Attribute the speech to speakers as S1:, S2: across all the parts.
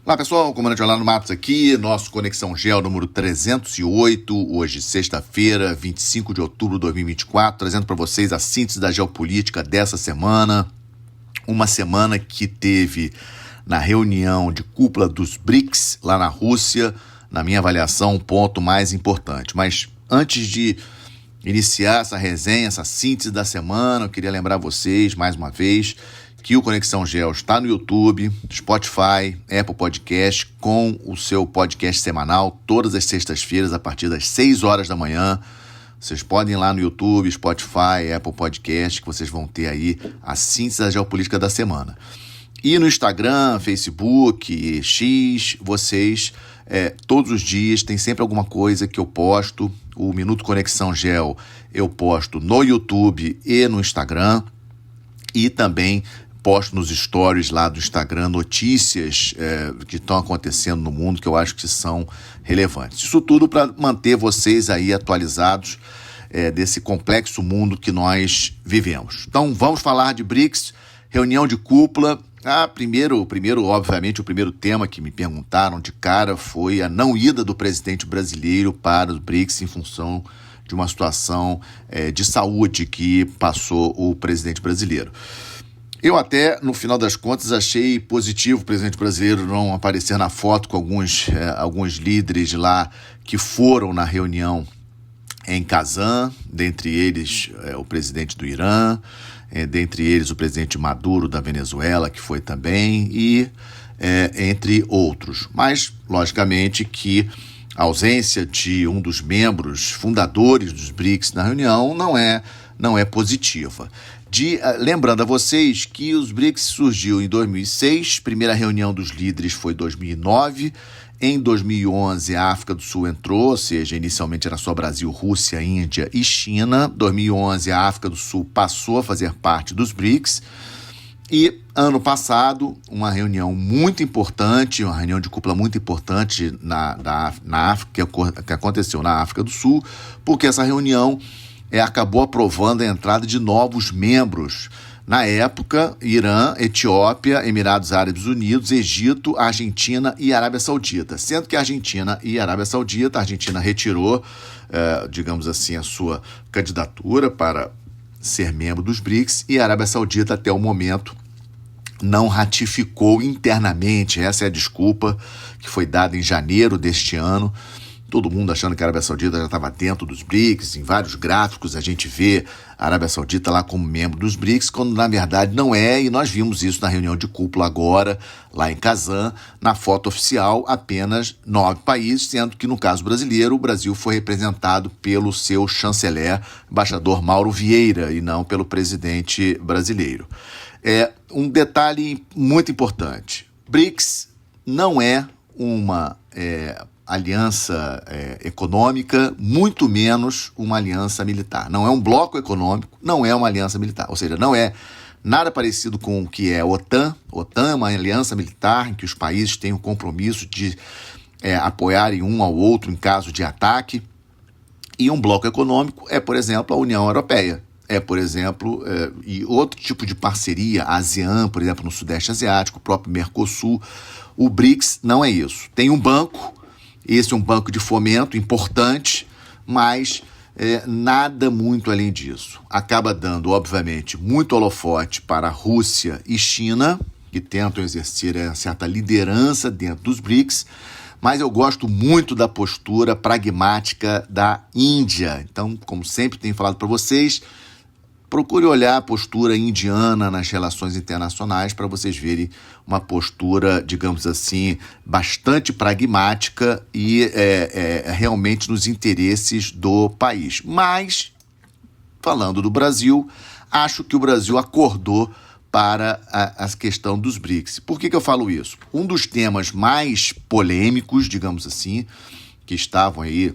S1: Olá pessoal, Comandante Orlando Matos aqui, nosso Conexão Geo número 308, hoje sexta-feira, 25 de outubro de 2024, trazendo para vocês a síntese da geopolítica dessa semana, uma semana que teve na reunião de cúpula dos BRICS lá na Rússia, na minha avaliação, um ponto mais importante. Mas antes de iniciar essa resenha, essa síntese da semana, eu queria lembrar vocês, mais uma vez, que o Conexão Geo está no YouTube, Spotify, Apple Podcast, com o seu podcast semanal, todas as sextas-feiras, a partir das 6 horas da manhã. Vocês podem ir lá no YouTube, Spotify, Apple Podcast, que vocês vão ter aí a síntese da geopolítica da semana. E no Instagram, Facebook, X, vocês, todos os dias, tem sempre alguma coisa que eu posto. O Minuto Conexão Geo eu posto no YouTube e no Instagram. E também posto nos stories lá do Instagram notícias que estão acontecendo no mundo que eu acho que são relevantes. Isso tudo para manter vocês aí atualizados desse complexo mundo que nós vivemos. Então vamos falar de BRICS, reunião de cúpula. Primeiro, obviamente, o primeiro tema que me perguntaram de cara foi a não ida do presidente brasileiro para os BRICS em função de uma situação de saúde que passou o presidente brasileiro. Eu até, no final das contas, achei positivo o presidente brasileiro não aparecer na foto com alguns líderes lá que foram na reunião em Kazan, dentre eles o presidente do Irã, dentre eles o presidente Maduro da Venezuela, que foi também, e entre outros. Mas, logicamente, que a ausência de um dos membros fundadores dos BRICS na reunião não é positiva. Lembrando a vocês que os BRICS surgiu em 2006, primeira reunião dos líderes foi em 2009, em 2011 a África do Sul entrou, ou seja, inicialmente era só Brasil, Rússia, Índia e China. Em 2011 a África do Sul passou a fazer parte dos BRICS. E ano passado, uma reunião muito importante, uma reunião de cúpula muito importante na África, que aconteceu na África do Sul, porque essa reunião acabou aprovando a entrada de novos membros. Na época, Irã, Etiópia, Emirados Árabes Unidos, Egito, Argentina e Arábia Saudita. Sendo que a Argentina e a Arábia Saudita, a Argentina retirou, digamos assim, a sua candidatura para ser membro dos BRICS, e a Arábia Saudita, até o momento, não ratificou internamente. Essa é a desculpa que foi dada em janeiro deste ano. Todo mundo achando que a Arábia Saudita já estava dentro dos BRICS. Em vários gráficos a gente vê a Arábia Saudita lá como membro dos BRICS, quando na verdade não é, e nós vimos isso na reunião de cúpula agora, lá em Kazan. Na foto oficial, apenas 9 países, sendo que no caso brasileiro, o Brasil foi representado pelo seu chanceler, embaixador Mauro Vieira, e não pelo presidente brasileiro. Um detalhe muito importante: BRICS não é uma aliança econômica, muito menos uma aliança militar. Não é um bloco econômico, não é uma aliança militar. Ou seja, não é nada parecido com o que é a OTAN. A OTAN é uma aliança militar em que os países têm o compromisso de apoiarem um ao outro em caso de ataque. E um bloco econômico é, por exemplo, a União Europeia. Por exemplo, e outro tipo de parceria, a ASEAN, por exemplo, no Sudeste Asiático, o próprio Mercosul. O BRICS não é isso. Tem um banco. Esse é um banco de fomento importante, mas nada muito além disso. Acaba dando, obviamente, muito holofote para a Rússia e China, que tentam exercer certa liderança dentro dos BRICS, mas eu gosto muito da postura pragmática da Índia. Então, como sempre tenho falado para vocês, procure olhar a postura indiana nas relações internacionais para vocês verem uma postura, digamos assim, bastante pragmática e realmente nos interesses do país. Mas, falando do Brasil, acho que o Brasil acordou para a questão dos BRICS. Por que eu falo isso? Um dos temas mais polêmicos, digamos assim, que estavam aí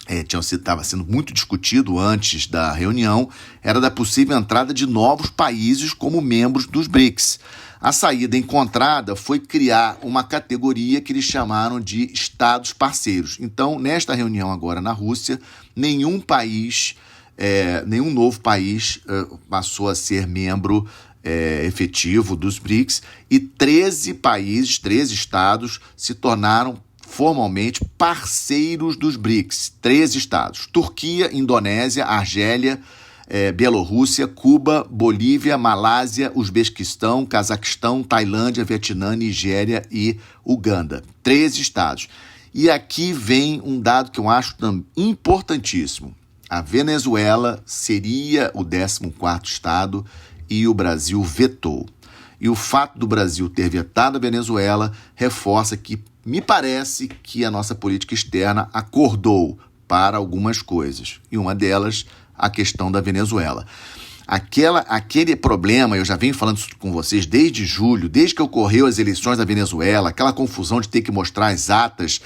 S1: estava sendo muito discutido antes da reunião, era da possível entrada de novos países como membros dos BRICS. A saída encontrada foi criar uma categoria que eles chamaram de estados parceiros. Então, nesta reunião agora na Rússia, nenhum novo país passou a ser membro efetivo dos BRICS, e 13 países, 13 estados se tornaram formalmente parceiros dos BRICS. 13 estados: Turquia, Indonésia, Argélia, Bielorrússia, Cuba, Bolívia, Malásia, Uzbequistão, Cazaquistão, Tailândia, Vietnã, Nigéria e Uganda. 13 estados. E aqui vem um dado que eu acho importantíssimo. A Venezuela seria o 14º estado e o Brasil vetou. E o fato do Brasil ter vetado a Venezuela reforça que me parece que a nossa política externa acordou para algumas coisas. E uma delas, a questão da Venezuela. Aquele problema, eu já venho falando isso com vocês desde julho, desde que ocorreu as eleições da Venezuela, aquela confusão de ter que mostrar as atas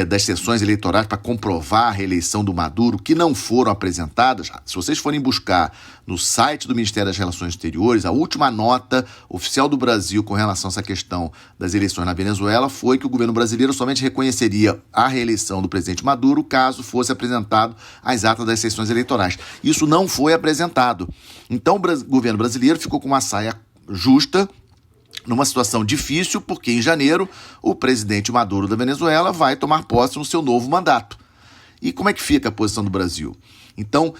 S1: das sessões eleitorais para comprovar a reeleição do Maduro, que não foram apresentadas. Se vocês forem buscar no site do Ministério das Relações Exteriores, a última nota oficial do Brasil com relação a essa questão das eleições na Venezuela foi que o governo brasileiro somente reconheceria a reeleição do presidente Maduro caso fosse apresentado as atas das sessões eleitorais. Isso não foi apresentado. Então o governo brasileiro ficou com uma saia justa, numa situação difícil, porque em janeiro o presidente Maduro da Venezuela vai tomar posse no seu novo mandato. E como é que fica a posição do Brasil? Então,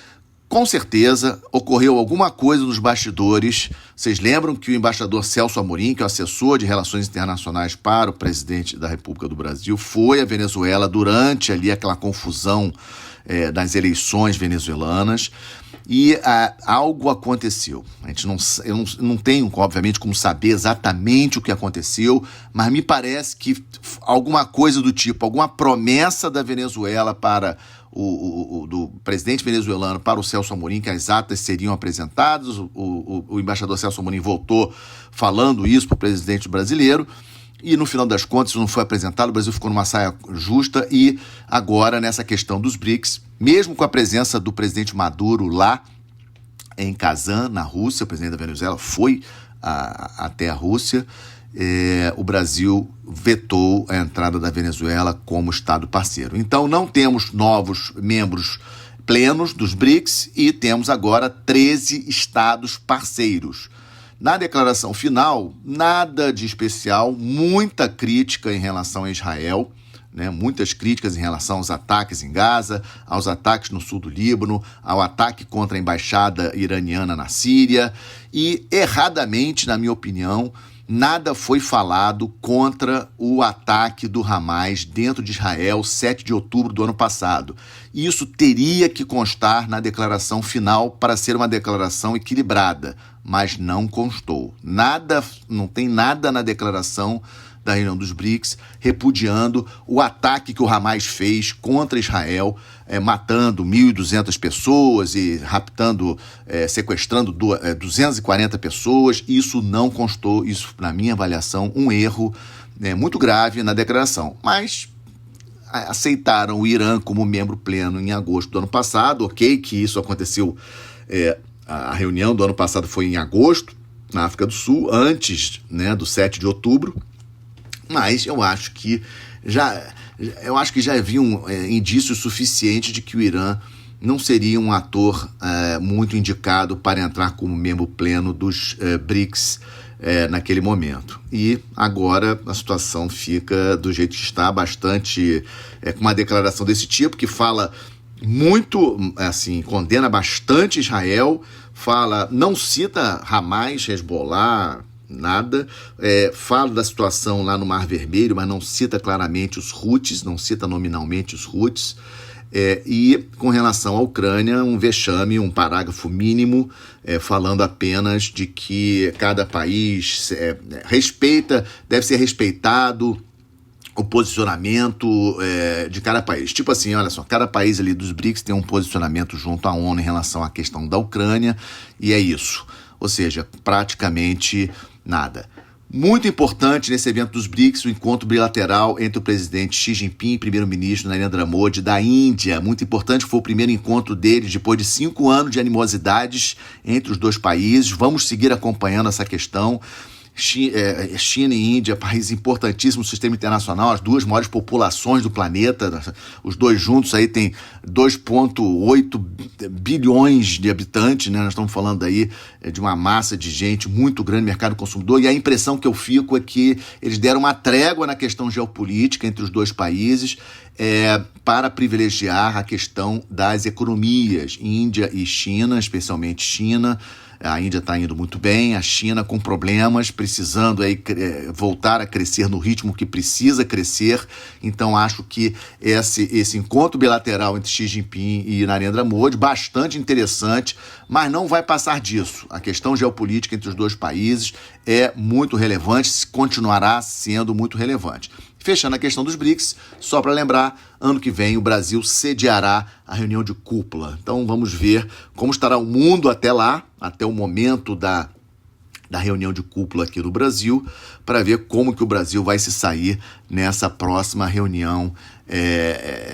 S1: com certeza, ocorreu alguma coisa nos bastidores. Vocês lembram que o embaixador Celso Amorim, que é o assessor de relações internacionais para o presidente da República do Brasil, foi à Venezuela durante ali aquela confusão das eleições venezuelanas. E algo aconteceu. Eu não tenho, obviamente, como saber exatamente o que aconteceu, mas me parece que alguma coisa do tipo, alguma promessa da Venezuela para do presidente venezuelano para o Celso Amorim, que as atas seriam apresentadas. O embaixador Celso Amorim voltou falando isso para o presidente brasileiro. E no final das contas, isso não foi apresentado, o Brasil ficou numa saia justa. E agora, nessa questão dos BRICS, mesmo com a presença do presidente Maduro lá em Kazan, na Rússia, o presidente da Venezuela foi até a Rússia, o Brasil vetou a entrada da Venezuela como Estado parceiro. Então, não temos novos membros plenos dos BRICS e temos agora 13 Estados parceiros. Na declaração final, nada de especial, muita crítica em relação a Israel, né? Muitas críticas em relação aos ataques em Gaza, aos ataques no sul do Líbano, ao ataque contra a embaixada iraniana na Síria e, erradamente, na minha opinião, nada foi falado contra o ataque do Hamas dentro de Israel, 7 de outubro do ano passado. Isso teria que constar na declaração final para ser uma declaração equilibrada, mas não constou. Não tem nada na declaração da reunião dos BRICS repudiando o ataque que o Hamas fez contra Israel, matando 1.200 pessoas e raptando, sequestrando 240 pessoas. Isso não constou, isso, na minha avaliação, um erro muito grave na declaração. Mas aceitaram o Irã como membro pleno em agosto do ano passado. Ok, que isso aconteceu, a reunião do ano passado foi em agosto, na África do Sul, antes, do 7 de outubro. Mas eu acho que já havia indício suficiente de que o Irã não seria um ator muito indicado para entrar como membro pleno dos BRICS naquele momento. E agora a situação fica do jeito que está, bastante com uma declaração desse tipo, que fala muito, condena bastante Israel, não cita Hamas, Hezbollah, nada, fala da situação lá no Mar Vermelho, mas não cita claramente os Houthis, não cita nominalmente os Houthis, e com relação à Ucrânia, um vexame, um parágrafo mínimo, falando apenas de que cada país deve ser respeitado o posicionamento de cada país. Tipo assim, olha só, cada país ali dos BRICS tem um posicionamento junto à ONU em relação à questão da Ucrânia, e é isso. Ou seja, praticamente nada. Muito importante nesse evento dos BRICS, o encontro bilateral entre o presidente Xi Jinping e o primeiro-ministro Narendra Modi da Índia. Muito importante, foi o primeiro encontro deles depois de 5 anos de animosidades entre os dois países. Vamos seguir acompanhando essa questão. China e Índia, países importantíssimos no sistema internacional, as duas maiores populações do planeta, os dois juntos aí tem 2,8 bilhões de habitantes, né? Nós estamos falando aí de uma massa de gente muito grande, mercado consumidor, e a impressão que eu fico é que eles deram uma trégua na questão geopolítica entre os dois países, para privilegiar a questão das economias, Índia e China, especialmente China. A Índia está indo muito bem, a China com problemas, precisando aí voltar a crescer no ritmo que precisa crescer. Então acho que esse encontro bilateral entre Xi Jinping e Narendra Modi, bastante interessante, mas não vai passar disso. A questão geopolítica entre os dois países é muito relevante, continuará sendo muito relevante. Fechando a questão dos BRICS, só para lembrar, ano que vem o Brasil sediará a reunião de cúpula. Então vamos ver como estará o mundo até lá, até o momento da reunião de cúpula aqui no Brasil, para ver como que o Brasil vai se sair nessa próxima reunião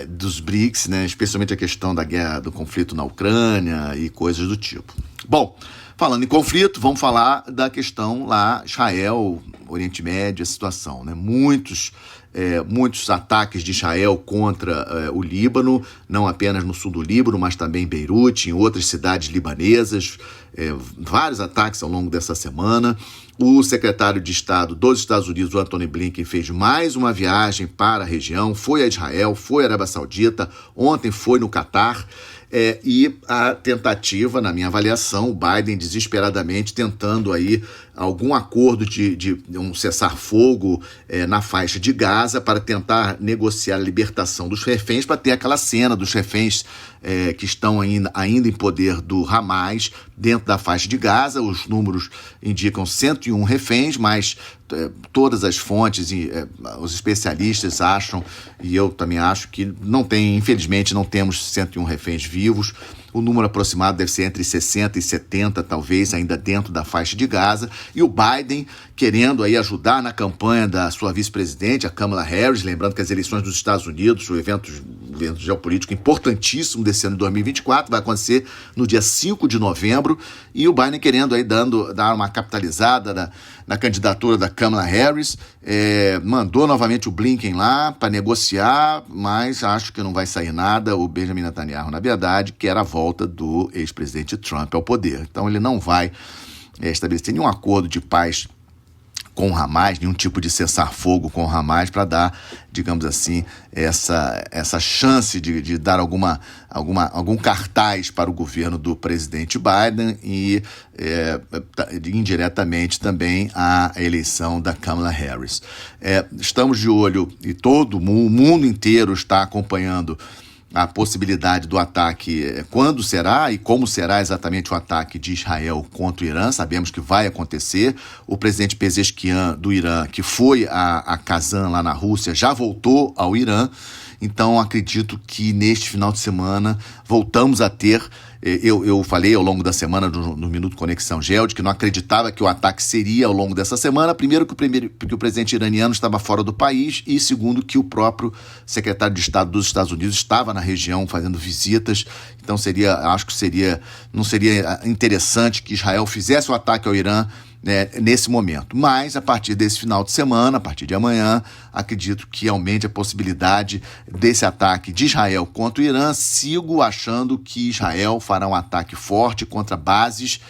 S1: dos BRICS, né? Especialmente a questão da guerra, do conflito na Ucrânia e coisas do tipo. Bom, falando em conflito, vamos falar da questão lá, Israel, Oriente Médio, a situação, né? Muitos ataques de Israel contra o Líbano, não apenas no sul do Líbano, mas também em Beirute, em outras cidades libanesas, vários ataques ao longo dessa semana. O secretário de Estado dos Estados Unidos, o Antony Blinken, fez mais uma viagem para a região, foi a Israel, foi à Arábia Saudita, ontem foi no Catar. E a tentativa, na minha avaliação, o Biden desesperadamente tentando aí algum acordo de um cessar-fogo na faixa de Gaza para tentar negociar a libertação dos reféns, para ter aquela cena dos reféns que estão ainda em poder do Hamas dentro da faixa de Gaza. Os números indicam 101 reféns, mas todas as fontes e os especialistas acham, e eu também acho, que infelizmente não temos 101 reféns vivos. O número aproximado deve ser entre 60 e 70, talvez, ainda dentro da faixa de Gaza. E o Biden querendo aí ajudar na campanha da sua vice-presidente, a Kamala Harris, lembrando que as eleições dos Estados Unidos, o evento geopolítico importantíssimo desse ano de 2024, vai acontecer no dia 5 de novembro, e o Biden querendo aí dar uma capitalizada na candidatura da Kamala Harris, mandou novamente o Blinken lá para negociar, mas acho que não vai sair nada. O Benjamin Netanyahu, na verdade, quer a volta do ex-presidente Trump ao poder. Então ele não vai estabelecer nenhum acordo de paz com o Hamas, nenhum tipo de cessar-fogo com o Hamas, para dar, digamos assim, essa chance de dar algum cartaz para o governo do presidente Biden e indiretamente também a eleição da Kamala Harris. Estamos de olho, e todo o mundo inteiro está acompanhando a possibilidade do ataque, quando será e como será exatamente o ataque de Israel contra o Irã. Sabemos que vai acontecer. O presidente Pezeshkian do Irã, que foi a Kazan lá na Rússia, já voltou ao Irã. Então acredito que neste final de semana voltamos a ter, eu falei ao longo da semana no Minuto Conexão Gel, de que não acreditava que o ataque seria ao longo dessa semana. Primeiro que o presidente iraniano estava fora do país, e segundo que o próprio secretário de Estado dos Estados Unidos estava na região fazendo visitas. Então acho que não seria interessante que Israel fizesse o ataque ao Irã nesse momento. Mas a partir desse final de semana, a partir de amanhã, acredito que aumente a possibilidade desse ataque de Israel contra o Irã. Sigo achando que Israel fará um ataque forte contra bases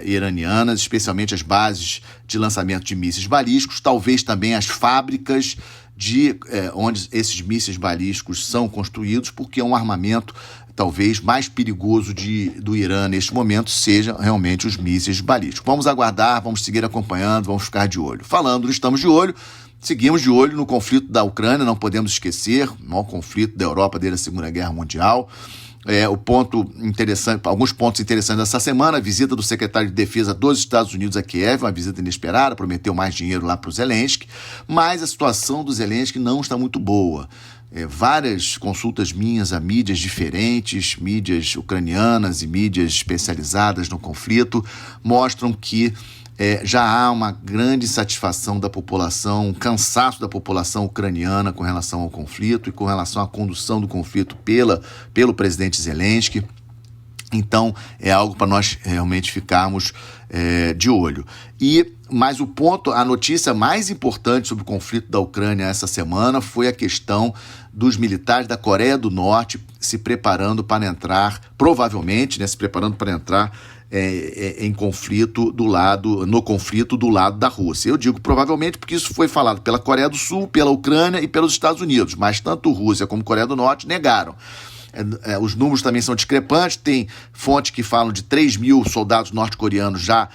S1: iranianas, especialmente as bases de lançamento de mísseis balísticos, talvez também as fábricas onde esses mísseis balísticos são construídos, porque é um armamento talvez mais perigoso do Irã neste momento seja realmente os mísseis balísticos. Vamos aguardar, vamos seguir acompanhando, vamos ficar de olho. Falando, estamos de olho, seguimos de olho no conflito da Ucrânia, não podemos esquecer, o maior conflito da Europa desde a Segunda Guerra Mundial. Alguns pontos interessantes dessa semana: a visita do secretário de Defesa dos Estados Unidos a Kiev, uma visita inesperada, prometeu mais dinheiro lá para o Zelensky, mas a situação do Zelensky não está muito boa. Várias consultas minhas a mídias diferentes, mídias ucranianas e mídias especializadas no conflito, mostram que já há uma grande insatisfação da população, um cansaço da população ucraniana com relação ao conflito e com relação à condução do conflito pelo presidente Zelensky. Então, é algo para nós realmente ficarmos de olho. Mas a notícia mais importante sobre o conflito da Ucrânia essa semana foi a questão dos militares da Coreia do Norte se preparando para entrar, provavelmente, se preparando para entrar no conflito do lado da Rússia. Eu digo provavelmente porque isso foi falado pela Coreia do Sul, pela Ucrânia e pelos Estados Unidos, mas tanto Rússia como Coreia do Norte negaram. Os números também são discrepantes, tem fontes que falam de 3 mil soldados norte-coreanos já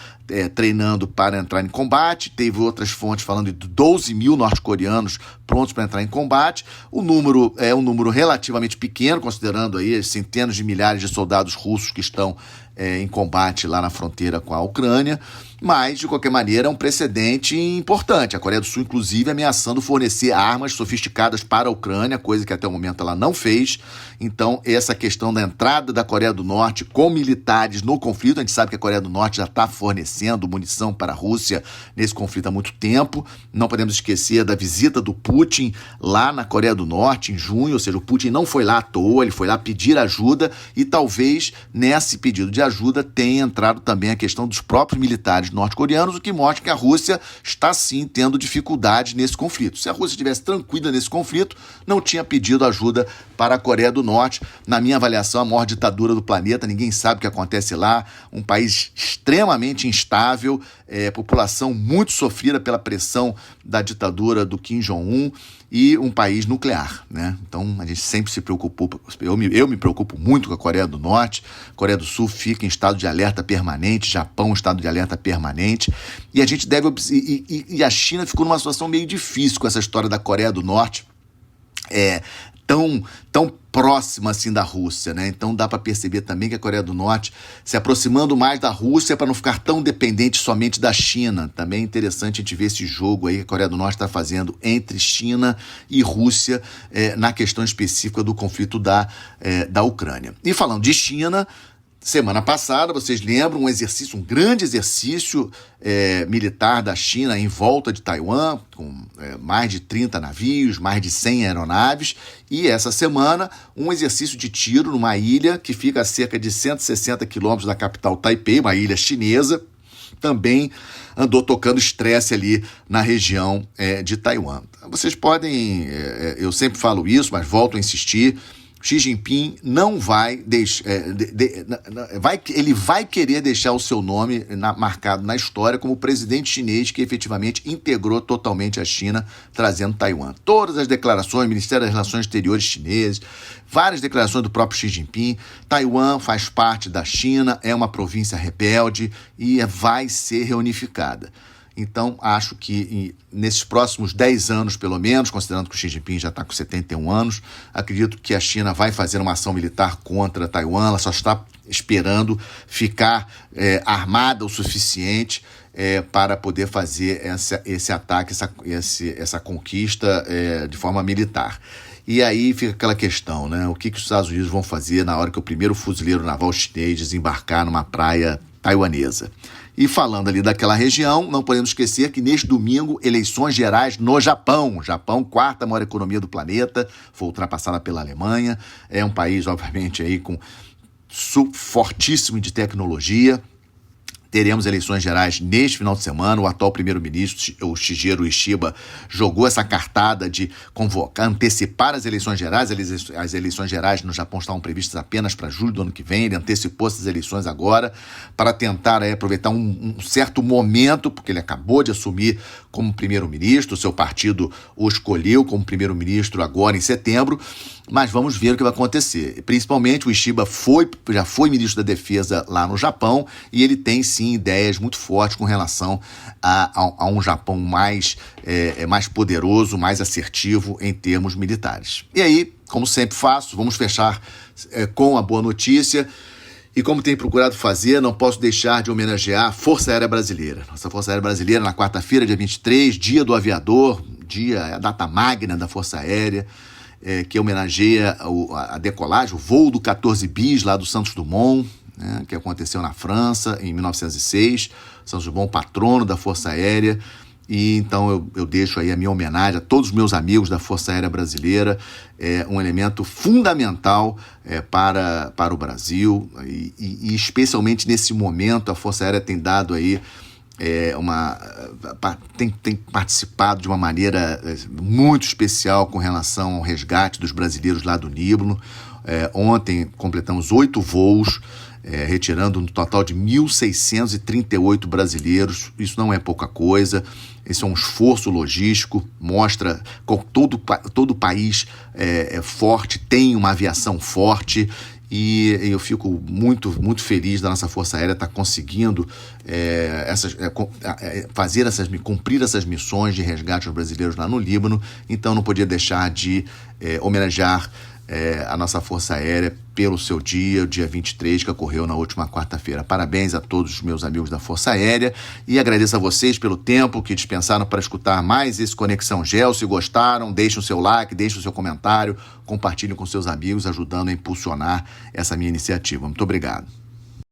S1: treinando para entrar em combate, teve outras fontes falando de 12 mil norte-coreanos prontos para entrar em combate. O número é um número relativamente pequeno, considerando aí as centenas de milhares de soldados russos que estão em combate lá na fronteira com a Ucrânia, mas, de qualquer maneira, é um precedente importante. A Coreia do Sul, inclusive, ameaçando fornecer armas sofisticadas para a Ucrânia, coisa que até o momento ela não fez. Então, essa questão da entrada da Coreia do Norte com militares no conflito, a gente sabe que a Coreia do Norte já está fornecendo munição para a Rússia nesse conflito há muito tempo. Não podemos esquecer da visita do Putin lá na Coreia do Norte, em junho, ou seja, o Putin não foi lá à toa, ele foi lá pedir ajuda e talvez nesse pedido de ajuda tenha entrado também a questão dos próprios militares norte-coreanos, o que mostra que a Rússia está sim tendo dificuldades nesse conflito. Se a Rússia estivesse tranquila nesse conflito, não tinha pedido ajuda para a Coreia do Norte. Na minha avaliação, a maior ditadura do planeta, ninguém sabe o que acontece lá, um país extremamente instável, população muito sofrida pela pressão da ditadura do Kim Jong-un e um país nuclear, né? Então a gente sempre se preocupou, eu me preocupo muito com a Coreia do Norte, a Coreia do Sul fica em estado de alerta permanente, Japão em estado de alerta permanente, e a gente deve e a China ficou numa situação meio difícil com essa história da Coreia do Norte, tão próxima assim da Rússia, né? Então dá para perceber também que a Coreia do Norte se aproximando mais da Rússia para não ficar tão dependente somente da China. Também é interessante a gente ver esse jogo aí que a Coreia do Norte está fazendo entre China e Rússia na questão específica do conflito da Ucrânia. E falando de China, semana passada, vocês lembram, um grande exercício militar da China em volta de Taiwan, com mais de 30 navios, mais de 100 aeronaves, e essa semana um exercício de tiro numa ilha que fica a cerca de 160 quilômetros da capital Taipei, uma ilha chinesa, também andou tocando estresse ali na região de Taiwan. Vocês podem, eu sempre falo isso, mas volto a insistir, Xi Jinping não vai deixar, ele vai querer deixar o seu nome marcado na história como o presidente chinês que efetivamente integrou totalmente a China, trazendo Taiwan. Todas as declarações, Ministério das Relações Exteriores chinês, várias declarações do próprio Xi Jinping, Taiwan faz parte da China, é uma província rebelde e vai ser reunificada. Então, acho que nesses próximos 10 anos, pelo menos, considerando que o Xi Jinping já está com 71 anos, acredito que a China vai fazer uma ação militar contra Taiwan, ela só está esperando ficar armada o suficiente para poder fazer esse ataque, essa conquista de forma militar. E aí fica aquela questão, né? O que os Estados Unidos vão fazer na hora que o primeiro fuzileiro naval chinês desembarcar numa praia taiwanesa? E falando ali daquela região, não podemos esquecer que neste domingo, eleições gerais no Japão. Japão, quarta maior economia do planeta, foi ultrapassada pela Alemanha. É um país, obviamente, aí com fortíssimo de tecnologia. Teremos eleições gerais neste final de semana. O atual primeiro-ministro, o Shigeru Ishiba, jogou essa cartada de convocar, antecipar as eleições gerais. As eleições gerais no Japão estavam previstas apenas para julho do ano que vem. Ele antecipou essas eleições agora para tentar aproveitar um certo momento, porque ele acabou de assumir como primeiro-ministro, o seu partido o escolheu como primeiro-ministro agora em setembro, mas vamos ver o que vai acontecer. Principalmente o Ishiba já foi ministro da Defesa lá no Japão e ele tem sim ideias muito fortes com relação a um Japão mais poderoso, mais assertivo em termos militares. E aí, como sempre faço, vamos fechar com a boa notícia. E como tenho procurado fazer, não posso deixar de homenagear a Força Aérea Brasileira. Nossa Força Aérea Brasileira, na quarta-feira, dia 23, dia do aviador, a data magna da Força Aérea, que homenageia a decolagem, o voo do 14 bis lá do Santos Dumont, né, que aconteceu na França em 1906. Santos Dumont, patrono da Força Aérea, E então eu deixo aí a minha homenagem a todos os meus amigos da Força Aérea Brasileira, um elemento fundamental para o Brasil e especialmente nesse momento a Força Aérea tem dado aí tem participado de uma maneira muito especial com relação ao resgate dos brasileiros lá do Líbano. Ontem completamos 8 voos, retirando um total de 1.638 brasileiros. Isso não é pouca coisa, isso é um esforço logístico, mostra que todo o país é forte, tem uma aviação forte, e eu fico muito, muito feliz da nossa Força Aérea estar conseguindo cumprir essas missões de resgate aos brasileiros lá no Líbano. Então não podia deixar de homenagear a nossa Força Aérea pelo seu dia, o dia 23, que ocorreu na última quarta-feira. Parabéns a todos os meus amigos da Força Aérea e agradeço a vocês pelo tempo que dispensaram para escutar mais esse Conexão GEL. Se gostaram, deixem o seu like, deixem o seu comentário, compartilhem com seus amigos, ajudando a impulsionar essa minha iniciativa. Muito obrigado.